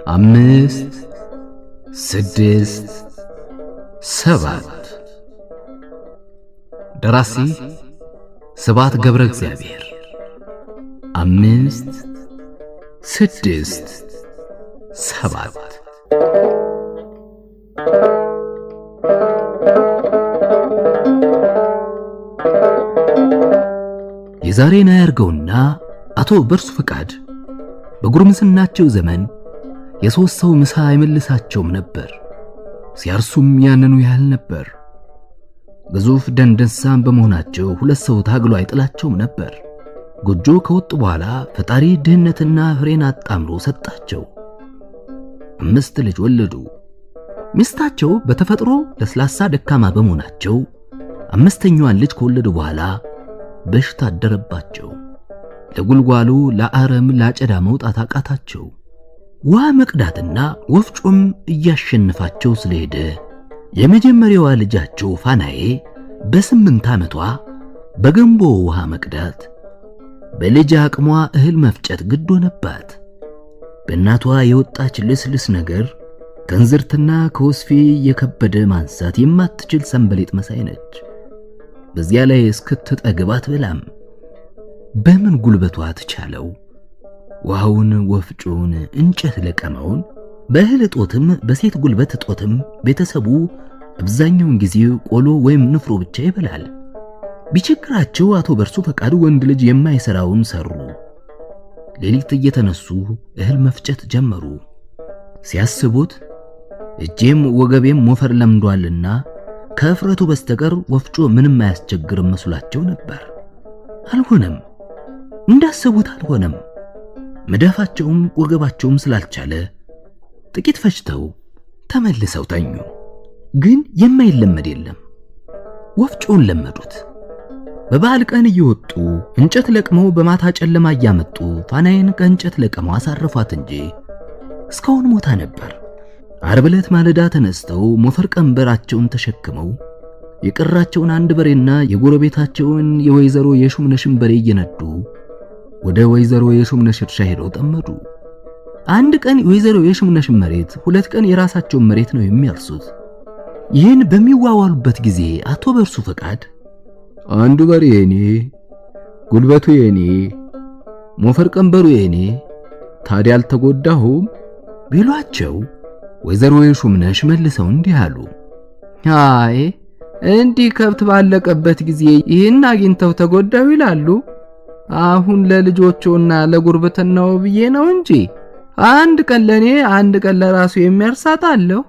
አምስት ስድስት ሰባት ደራሲ ስብሐት ገብረ እግዚአብሔር። አምስት ስድስት ሰባት የዛሬን አያርገውና አቶ በርሱ ፈቃድ በጉርምስናቸው ዘመን የሶስት ሰው ምሳ አይመልሳቸውም ነበር። ሲያርሱም ያንኑ ያህል ነበር። ግዙፍ ደንደሳም በመሆናቸው ሁለት ሰው ታግሎ አይጥላቸውም ነበር። ጎጆ ከወጡ በኋላ ፈጣሪ ድህነትና ፍሬን አጣምሮ ሰጣቸው። 5 ልጅ ወለዱ። ሚስታቸው በተፈጥሮ ለስላሳ ደካማ በመሆናቸው 5ኛዋን ልጅ ከወለዱ በኋላ በሽታ አደረባቸው። ለጉልጓሉ ለአረም ላጨዳ መውጣት አቃታቸው። ውሃ መቅዳትና ወፍጮም እያሸነፋቸው ስለሄደ የመጀመሪያዋ ልጃቸው ፋናዬ በ8 ዓመቷ በገንቦ ውሃ መቅዳት በልጅ አቅሟ እህል መፍጨት ግድ ሆነባት። በእናቷ የወጣች ልስልስ ነገር ከእንዝርትና ከወስፌ የከበደ ማንሳት የማትችል ሰንበሌጥ መሳይ ነች። በዚያ ላይ እስክትጠግብ አትበላም። በምን ጉልበቷ ትቻለው? ውሃውን፣ ወፍጮውን፣ እንጨት ለቀማውን በእህል ጦትም በሴት ጉልበት ጦትም ቤተሰቡ አብዛኛውን ጊዜ ቆሎ ወይም ንፍሮ ብቻ ይበላል። ቢቸግራቸው አቶ በርሱ ፈቃድ ወንድ ልጅ የማይሰራውን ሰሩ። ሌሊት እየተነሱ እህል መፍጨት ጀመሩ። ሲያስቡት እጄም ወገቤም ሞፈር ለምዷልና ከፍረቱ በስተቀር ወፍጮ ምንም አያስቸግርም መስሏቸው ነበር። አልሆነም፣ እንዳሰቡት አልሆነም። መዳፋቸውም ወገባቸውም ስላልቻለ ጥቂት ፈጭተው ተመልሰው ተኙ። ግን የማይለመድ የለም። ወፍጮውን ለመዱት። በበዓል ቀን እየወጡ እንጨት ለቅመው በማታ ጨለማ እያመጡ ፋናዬን ከእንጨት ለቅመው አሳረፏት እንጂ እስካሁን ሞታ ነበር። ዓርብ ዕለት ማለዳ ተነስተው ሞፈር ቀንበራቸውን ተሸክመው የቀራቸውን አንድ በሬና የጎረቤታቸውን የወይዘሮ የሹምነሽን በሬ እየነዱ ወደ ወይዘሮ የሹምነሽ እርሻ ሄደው ጠመዱ። አንድ ቀን የወይዘሮ የሹምነሽን መሬት፣ 2 ቀን የራሳቸውን መሬት ነው የሚያርሱት። ይህን በሚዋዋሉበት ጊዜ አቶ በርሱ ፈቃድ አንዱ በሬ የኔ፣ ጉልበቱ የኔ፣ ሞፈር ቀንበሩ የኔ፣ ታዲያ አልተጎዳሁም ቢሏቸው ወይዘሮ የሹምነሽ መልሰው እንዲህ አሉ። አይ እንዲህ ከብት ባለቀበት ጊዜ ይህን አግኝተው ተጎዳው ይላሉ። አሁን ለልጆቹና ለጉርብትናው ብዬ ነው እንጂ አንድ ቀን ለኔ አንድ ቀን ለራሱ የሚያርሳት አለው።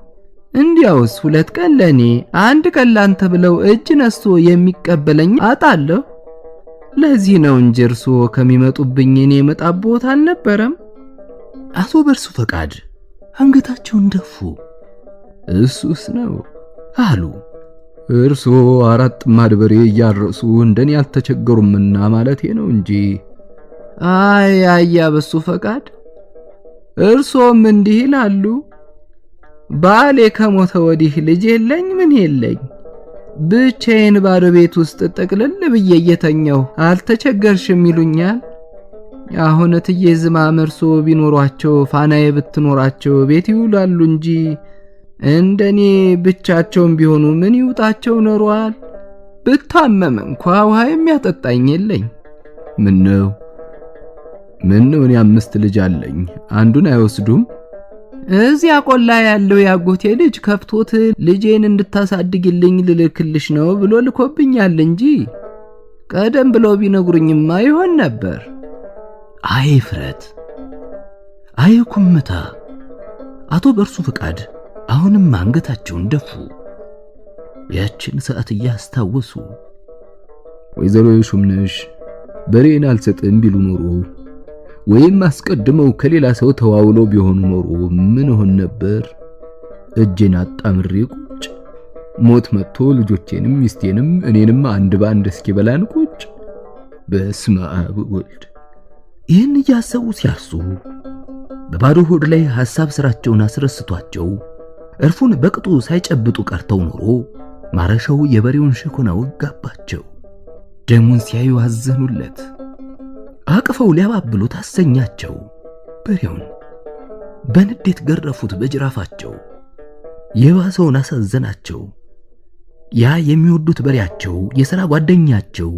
እንዲያውስ 2 ቀን ለኔ አንድ ቀን ላንተ ብለው እጅ ነስቶ የሚቀበለኝ አጣለሁ። ለዚህ ነው እንጂ እርሶ ከሚመጡብኝ እኔ መጣቦት አልነበረም። አቶ በርሱ ፈቃድ አንገታቸውን ደፉ። እሱስ ነው አሉ። እርሶ 4 ማድበሬ እያረሱ እንደኔ ያልተቸገሩምና ማለቴ ነው እንጂ። አይ አያ በሱ ፈቃድ እርሶም እንዲህ ይላሉ። ባሌ ከሞተ ወዲህ ልጅ የለኝ ምን የለኝ፣ ብቻዬን ባዶ ቤት ውስጥ ጥቅልል ብዬ እየተኛሁ አልተቸገርሽም ይሉኛል። አሁን እትዬ ዝማም እርሶ ቢኖሯቸው ፋናዬ ብትኖራቸው ቤት ይውላሉ እንጂ እንደኔ ብቻቸውን ቢሆኑ ምን ይውጣቸው ኖሯል። ብታመም እንኳ ውሃ የሚያጠጣኝ የለኝ። ምን ነው እኔ 5 ልጅ አለኝ፣ አንዱን አይወስዱም? እዚያ ቆላ ያለው ያጎቴ ልጅ ከፍቶት ልጄን እንድታሳድግልኝ ልልክልሽ ነው ብሎ ልኮብኛል እንጂ ቀደም ብለው ቢነግሩኝማ ይሆን ነበር። አይ ፍረት፣ አይ ኩምታ። አቶ በርሱ ፈቃድ አሁንም አንገታቸውን ደፉ። ያችን ሰዓት እያስታወሱ ወይዘሮ የሹምነሽ በሬን አልሰጥም ቢሉ ኖሮ ወይም አስቀድመው ከሌላ ሰው ተዋውለው ቢሆኑ ኖሮ ምን ሆነ ነበር? እጄን አጣምሬ ቁጭ፣ ሞት መጥቶ ልጆቼንም ሚስቴንም እኔንም አንድ ባንድ እስኪበላን ቁጭ። በስመ አብ ወልድ። ይህን እያሰቡ ሲያርሱ በባዶ ሆድ ላይ ሐሳብ ስራቸውን አስረስቷቸው እርፉን በቅጡ ሳይጨብጡ ቀርተው ኖሮ ማረሻው የበሬውን ሸኮና ወጋባቸው። ደሙን ሲያዩ አዘኑለት። አቅፈው ሊያባብሉት አሰኛቸው። በሬውን በንዴት ገረፉት በጅራፋቸው። የባሰውን አሳዘናቸው። ያ የሚወዱት በሬያቸው፣ የሥራ ጓደኛቸው፣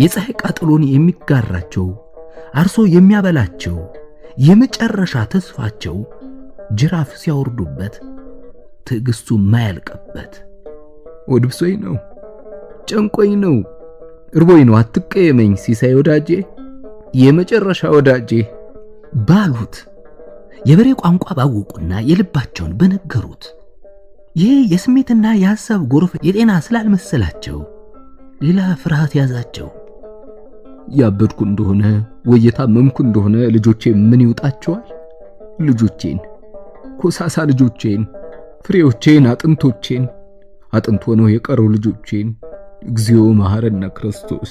የፀሐይ ቃጠሎን የሚጋራቸው፣ አርሶ የሚያበላቸው፣ የመጨረሻ ተስፋቸው ጅራፍ ሲያወርዱበት ትዕግስቱ ማያልቅበት። ወድብሶኝ ነው፣ ጨንቆኝ ነው፣ እርቦኝ ነው፣ አትቀየመኝ ሲሳይ ወዳጄ፣ የመጨረሻ ወዳጄ ባሉት የበሬ ቋንቋ ባወቁና የልባቸውን በነገሩት። ይህ የስሜትና የሐሳብ ጎርፍ የጤና ስላልመሰላቸው ሌላ ፍርሃት ያዛቸው። ያበድኩ እንደሆነ ወይ የታመምኩ እንደሆነ ልጆቼ ምን ይውጣቸዋል? ልጆቼን፣ ኮሳሳ ልጆቼን፣ ፍሬዎቼን፣ አጥንቶቼን፣ አጥንት ሆነው የቀሩ ልጆቼን እግዚኦ መሐረነ ክርስቶስ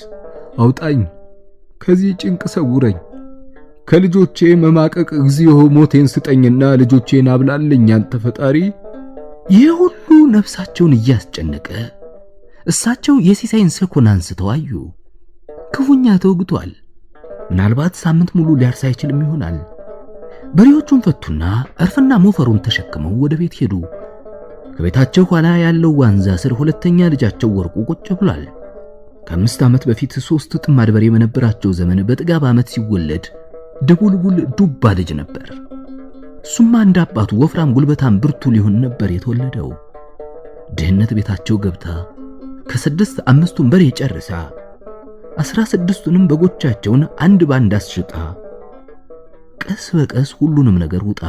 አውጣኝ፣ ከዚህ ጭንቅ ሰውረኝ፣ ከልጆቼ መማቀቅ እግዚኦ ሞቴን ስጠኝና ልጆቼን አብላልኝ አንተ ፈጣሪ። ይህ ሁሉ ነፍሳቸውን እያስጨነቀ እሳቸው የሲሳይን ሰኮና አንስተው አዩ። ክፉኛ ተወግቷል። ምናልባት ሳምንት ሙሉ ሊያርስ አይችልም ይሆናል። በሬዎቹን ፈቱና እርፍና ሞፈሩን ተሸክመው ወደ ቤት ሄዱ። ከቤታቸው ኋላ ያለው ዋንዛ ስር ሁለተኛ ልጃቸው ወርቁ ቁጭ ብሏል። ከ5 ዓመት በፊት 3 ጥማድ በሬ በነበራቸው ዘመን በጥጋብ ዓመት ሲወለድ ድቡልቡል ዱባ ልጅ ነበር። እሱማ እንደ አባቱ ወፍራም ጉልበታም ብርቱ ሊሆን ነበር የተወለደው። ድህነት ቤታቸው ገብታ ከ6 5ቱን በሬ ጨርሳ 16ቱንም በጎቻቸውን አንድ ባንድ አስሽጣ ቀስ በቀስ ሁሉንም ነገር ውጣ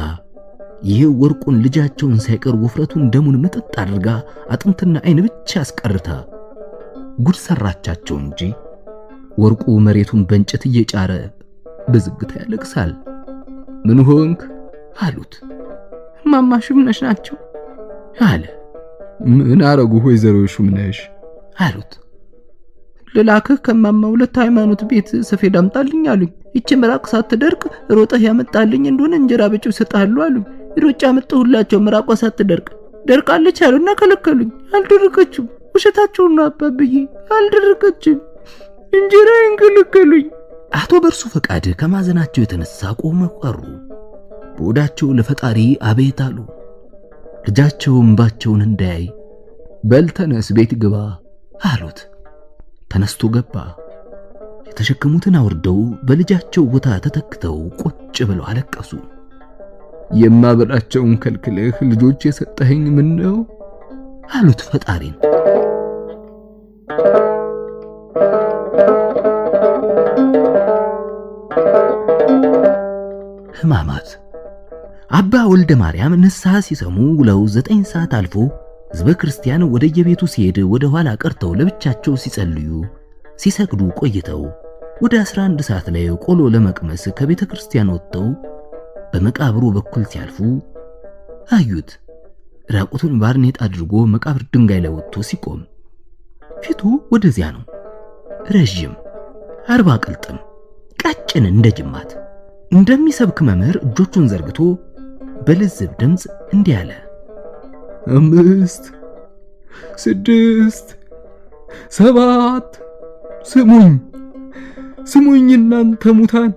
ይህ ወርቁን ልጃቸውን ሳይቀር ወፍረቱን ደሙን መጠጥ አድርጋ አጥንትና አይን ብቻ አስቀርታ ጉድ ሰራቻቸው እንጂ ወርቁ መሬቱን በእንጨት እየጫረ በዝግታ ያለቅሳል። ምን ሆንክ አሉት። ማማ ሹምነሽ ናቸው አለ። ምን አረጉ ወይዘሮ ሹምነሽ አሉት። ለላክህ ከማማ ሁለት ሃይማኖት ቤት ሰፌድ አምጣልኝ አሉኝ። እቺ ምራቅ ሳትደርቅ ሮጠህ ያመጣልኝ እንደሆነ እንጀራ በጭው ሰጣሉ አሉኝ። ሮጫ መጣሁላቸው። ምራቋ ሳትደርቅ ደርቃለች አሉና ከለከሉኝ። አልደረቀችም። ውሸታቸውን ነው አባብዬ፣ አልደረቀችም። እንጀራዬን ከለከሉኝ። አቶ በርሱ ፈቃድ ከማዘናቸው የተነሳ ቆመው ቀሩ። በወዳቸው ለፈጣሪ አቤት አሉ። ልጃቸው እንባቸውን እንዳያይ በልተነስ ቤት ግባ አሉት። ተነስቶ ገባ። የተሸከሙትን አውርደው በልጃቸው ቦታ ተተክተው ቁጭ ብለው አለቀሱ። የማበላቸውን ከልክለህ ልጆች የሰጠኸኝ ምን ነው አሉት ፈጣሪን። ሕማማት አባ ወልደ ማርያም ንስሐ ሲሰሙ ውለው 9 ሰዓት አልፎ ሕዝበ ክርስቲያን ወደ የቤቱ ሲሄድ ወደ ኋላ ቀርተው ለብቻቸው ሲጸልዩ ሲሰግዱ ቆይተው ወደ 11 ሰዓት ላይ ቆሎ ለመቅመስ ከቤተ ክርስቲያን ወጥተው በመቃብሩ በኩል ሲያልፉ አዩት። ራቁቱን ባርኔጥ አድርጎ መቃብር ድንጋይ ላይ ወጥቶ ሲቆም ፊቱ ወደዚያ ነው። ረጅም 40 ቅልጥም ቀጭን እንደ ጅማት እንደሚሰብክ መምህር እጆቹን ዘርግቶ በልዝብ ድምፅ እንዲህ አለ። 5 6 7 ስሙኝ እናንተ ሙታን፣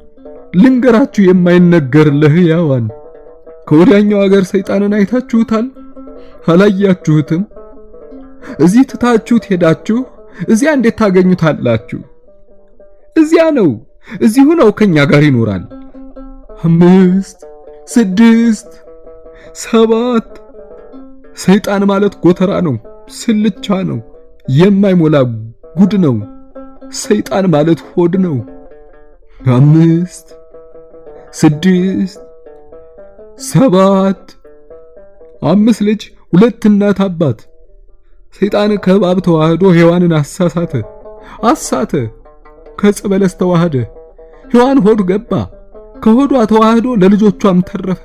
ልንገራችሁ የማይነገር ለሕያዋን። ከወዲያኛው ሀገር ሰይጣንን አይታችሁታል? አላያችሁትም? እዚህ ትታችሁት ሄዳችሁ እዚያ እንዴት ታገኙታላችሁ? እዚያ ነው፣ እዚሁ ነው፣ ከኛ ጋር ይኖራል። 5 6 7 ሰይጣን ማለት ጎተራ ነው፣ ስልቻ ነው፣ የማይሞላ ጉድ ነው። ሰይጣን ማለት ሆድ ነው። 5 6 7 5 ልጅ 2 እናት አባት። ሰይጣን ከእባብ ተዋህዶ ሔዋንን አሳተ። ከዕፀ በለስ ተዋህደ፣ ሔዋን ሆድ ገባ። ከሆዷ ተዋህዶ ለልጆቿም ተረፈ።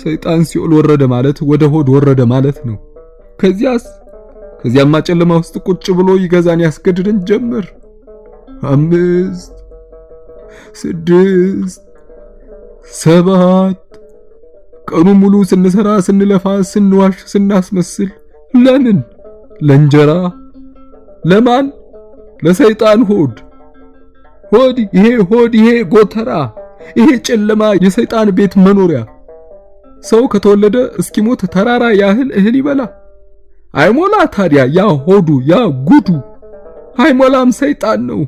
ሰይጣን ሲኦል ወረደ ማለት ወደ ሆድ ወረደ ማለት ነው። ከዚያማ ጨለማ ውስጥ ቁጭ ብሎ ይገዛን ያስገድደን ጀመር። 5 6 7 ቀኑ ሙሉ ስንሰራ፣ ስንለፋ፣ ስንዋሽ፣ ስናስመስል ለምን? ለእንጀራ። ለማን? ለሰይጣን ሆድ ይሄ ጎተራ፣ ይሄ ጨለማ የሰይጣን ቤት መኖሪያ። ሰው ከተወለደ እስኪሞት ተራራ ያህል እህል ይበላ አይሞላ። ታዲያ ያ ሆዱ ያ ጉዱ አይሞላም፣ ሰይጣን ነው።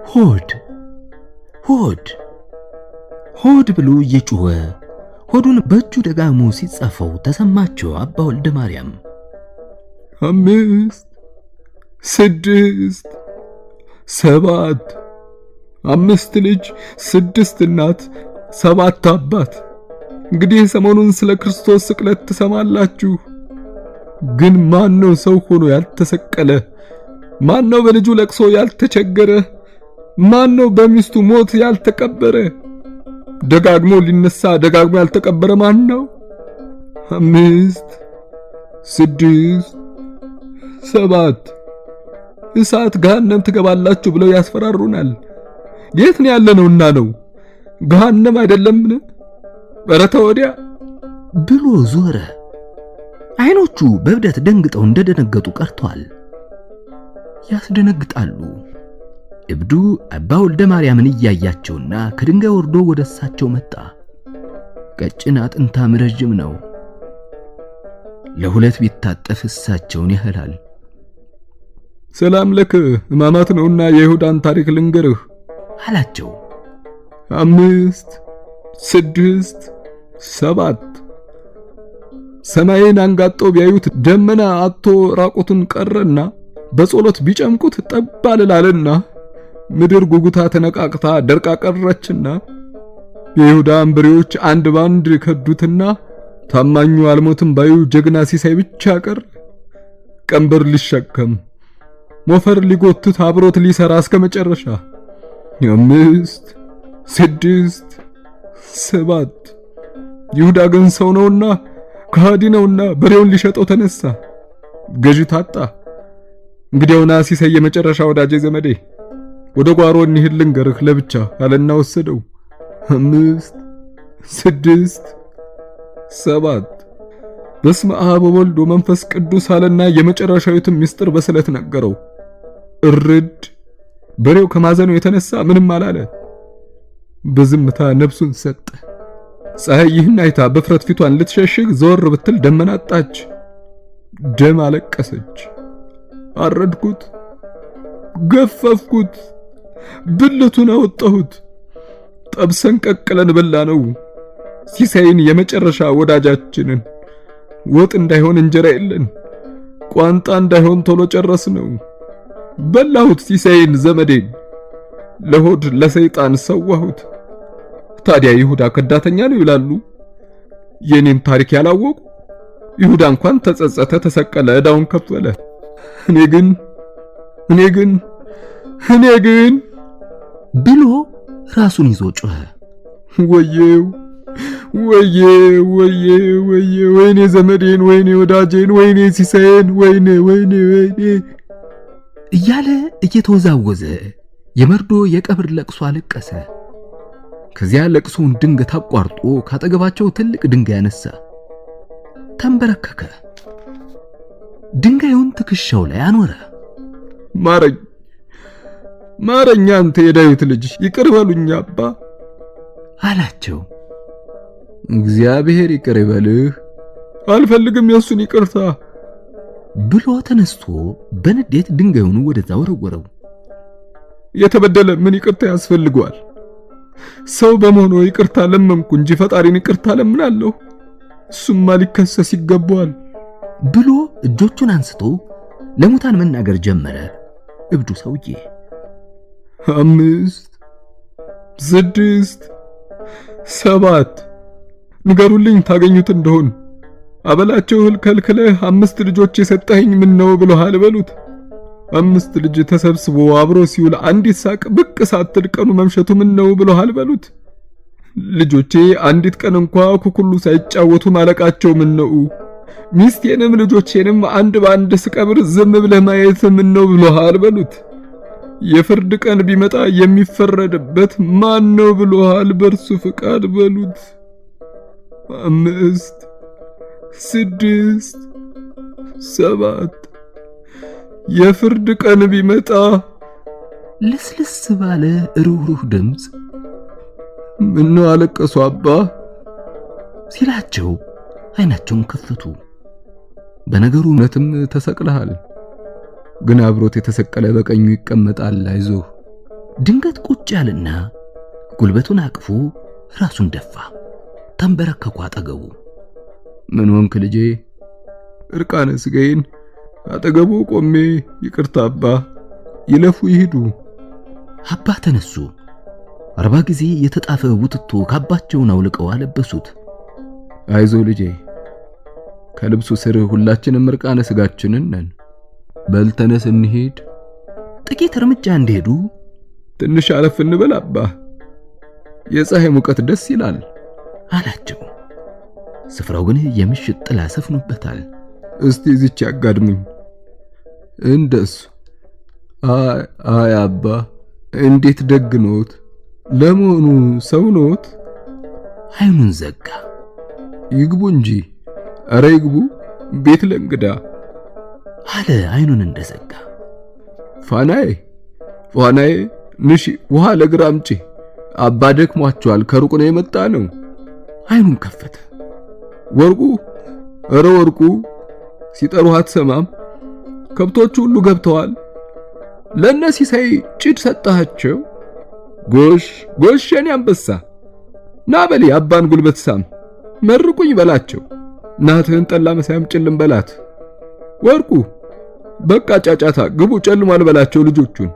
ሆድ ብሎ እየጮኸ ሆዱን በእጁ ደጋግሞ ሲጻፈው ተሰማቸው አባ ወልደ ማርያም። 5 6 7 5 ልጅ 6 እናት 7 አባት። እንግዲህ ሰሞኑን ስለ ክርስቶስ ስቅለት ትሰማላችሁ። ግን ማን ነው ሰው ሆኖ ያልተሰቀለ? ማን ነው በልጁ ለቅሶ ያልተቸገረ? ማን ነው በሚስቱ ሞት ያልተቀበረ? ደጋግሞ ሊነሳ ደጋግሞ ያልተቀበረ ማን ነው? 5 6 7 እሳት ገሃነም ትገባላችሁ ብለው ያስፈራሩናል። የት ነው ያለነውና ነው? ገሃነም አይደለምን? በረተ ወዲያ ብሎ ዞረ። አይኖቹ በእብደት ደንግጠው እንደደነገጡ ቀርቷል። ያስደነግጣሉ። እብዱ አባ ወልደ ማርያምን እያያቸውና ከድንጋይ ወርዶ ወደ እሳቸው መጣ። ቀጭን አጥንታም ረጅም ነው። ለሁለት ቢታጠፍ እሳቸውን ያህላል። ሰላም ለክ ሕማማት ነውና የይሁዳን ታሪክ ልንገርህ አላቸው። 5 6 7 ሰማይን አንጋጠው ቢያዩት ደመና አጥቶ ራቁቱን ቀረና በጸሎት ቢጨምቁት ጠባልላልና ምድር ጉጉታ ተነቃቅታ ደርቃ ቀረችና የይሁዳ አንበሬዎች አንድ ባንድ ከዱትና ታማኙ አልሞትም ባዩ ጀግና ሲሳይ ብቻ ቀር። ቀንበር ሊሸከም ሞፈር ሊጎትት አብሮት ሊሰራ እስከ መጨረሻ 5 6 7 ይሁዳ ግን ሰው ነውና ከሃዲ ነውና በሬውን ሊሸጠው ተነሳ። ገዢ ታጣ። እንግዲያውና ሲሳይ የመጨረሻ ወዳጄ ዘመዴ ወደ ጓሮ እንሂድ ልንገርህ ለብቻ አለና ወሰደው። 5 6 7 በስመ አብ ወወልድ ወመንፈስ ቅዱስ አለና የመጨረሻዊቱን ምስጢር በስለት ነገረው። እርድ በሬው ከማዘኑ የተነሳ ምንም አላለ። በዝምታ ነፍሱን ሰጠ። ፀሐይ ይህን አይታ በፍረት ፊቷን ልትሸሽግ ዘወር ብትል ደመና አጣች። ደም አለቀሰች። አረድኩት፣ ገፈፍኩት፣ ብልቱን አወጣሁት። ጠብሰን ቀቅለን በላ ነው ሲሳይን የመጨረሻ ወዳጃችንን። ወጥ እንዳይሆን እንጀራ የለን፣ ቋንጣ እንዳይሆን ቶሎ ጨረስ ነው። በላሁት ሲሳይን ዘመዴን፣ ለሆድ ለሰይጣን ሰዋሁት። ታዲያ ይሁዳ ከዳተኛ ነው ይላሉ። የኔን ታሪክ ያላወቁ ይሁዳ እንኳን ተጸጸተ፣ ተሰቀለ፣ ዕዳውን ከፈለ። እኔ ግን ብሎ ራሱን ይዞ ጮኸ። ወይኔ ዘመዴን፣ ወይኔ ወዳጄን፣ ወይኔ ሲሳይን፣ ወይኔ እያለ እየተወዛወዘ የመርዶ የቀብር ለቅሶ አለቀሰ። ከዚያ ለቅሶውን ድንገት አቋርጦ ካጠገባቸው ትልቅ ድንጋይ አነሳ። ተንበረከከ። ድንጋዩን ትከሻው ላይ አኖረ። ማረኝ አንተ የዳዊት ልጅ ይቅር በሉኝ አባ አላቸው። እግዚአብሔር ይቅር ይበልህ፣ አልፈልግም የሱን ይቅርታ ብሎ ተነስቶ በንዴት ድንጋዩን ወደዛ ወረወረው። የተበደለ ምን ይቅርታ ያስፈልገዋል? ሰው በመሆኑ ይቅርታ ለመንኩ እንጂ ፈጣሪን ይቅርታ ለምናለሁ። እሱማ ሊከሰስ ይገባዋል ብሎ እጆቹን አንስቶ ለሙታን መናገር ጀመረ። እብዱ ሰውዬ 5 6 7 ንገሩልኝ ታገኙት እንደሆን አበላቸው እህል ከልክለህ 5 ልጆች የሰጠኸኝ ምን ነው ብሎሃል በሉት። 5 ልጅ ተሰብስቦ አብሮ ሲውል አንዲት ሳቅ ብቅ ሳትል ቀኑ መምሸቱ ምን ነው ብሎሃል በሉት። ልጆቼ አንዲት ቀን እንኳን ኩኩሉ ሳይጫወቱ ማለቃቸው ምን ነው? ሚስቴንም ልጆቼንም አንድ ባንድ ስቀብር ዝም ብለህ ማየት ምን ነው ብሎሃል በሉት። የፍርድ ቀን ቢመጣ የሚፈረድበት ማን ነው ብሎሃል በርሱ ፍቃድ በሉት። 5 6 7 የፍርድ ቀን ቢመጣ ለስለስ ባለ ሩህሩህ ድምፅ ምነው አለቀሱ አባ ሲላቸው አይናቸውን ከፈቱ። በነገሩ እውነትም ተሰቅለሃል፣ ግን አብሮት የተሰቀለ በቀኙ ይቀመጣል፣ አይዞህ። ድንገት ቁጭ ያለና ጉልበቱን አቅፎ ራሱን ደፋ። ተንበረከኩ አጠገቡ። ምን ሆንክ ልጄ? እርቃነ ስጋዬን አጠገቡ ቆሜ ይቅርታ አባ፣ ይለፉ ይሄዱ። አባ ተነሱ። 40 ጊዜ የተጣፈ ውትቶ ካባቸውን አውልቀው አለበሱት። አይዞ ልጄ፣ ከልብሱ ስር ሁላችንም እርቃነ ስጋችንን ነን። በል ተነስ እንሂድ። ጥቂት እርምጃ እንደሄዱ ትንሽ አለፍ እንበል አባ፣ የፀሐይ ሙቀት ደስ ይላል አላቸው። ስፍራው ግን የምሽት ጥላ ሰፍኖበታል። እስቲ እዚች ያጋድሙኝ። እንደሱ አይ አባ፣ እንዴት ደግኖት! ለመሆኑ ሰው ኖት? አይኑን ዘጋ። ይግቡ እንጂ፣ አረ ይግቡ፣ ቤት ለእንግዳ አለ አይኑን እንደዘጋ። ፋናዬ ንሺ፣ ውሃ ለግራ አምጪ፣ አባ ደክሟቸዋል፣ ከሩቅ ነው የመጣ ነው። አይኑን ከፈተ። ወርቁ፣ አረ ወርቁ፣ ሲጠሩ አትሰማም? ከብቶቹ ሁሉ ገብተዋል። ለነሲሳይ ጭድ ሰጣቸው። ጎሽ የኔ አንበሳ፣ ና በል አባን ጉልበት ሳም፣ መርቁኝ በላቸው። እናትህን ጠላ መሳያም ጭልም በላት። ወርቁ፣ በቃ ጫጫታ፣ ግቡ ጨልሟል በላቸው ልጆቹን።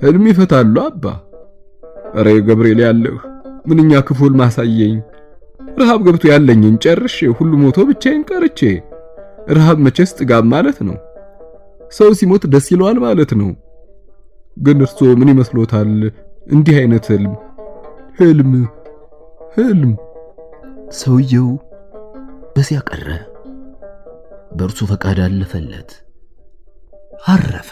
ህልም ይፈታሉ አባ። አረ ገብርኤል ያለህ ምንኛ ክፉል ማሳየኝ። ረሃብ ገብቶ ያለኝን ጨርሼ ሁሉ ሞቶ ብቻዬን ቀርቼ። ረሃብ መቼስ ጥጋብ ማለት ነው። ሰው ሲሞት ደስ ይለዋል ማለት ነው። ግን እርሶ ምን ይመስሎታል? እንዲህ አይነት ህልም። ሰውየው በዚያ ቀረ። በእርሱ ፈቃድ አለፈለት፣ አረፈ።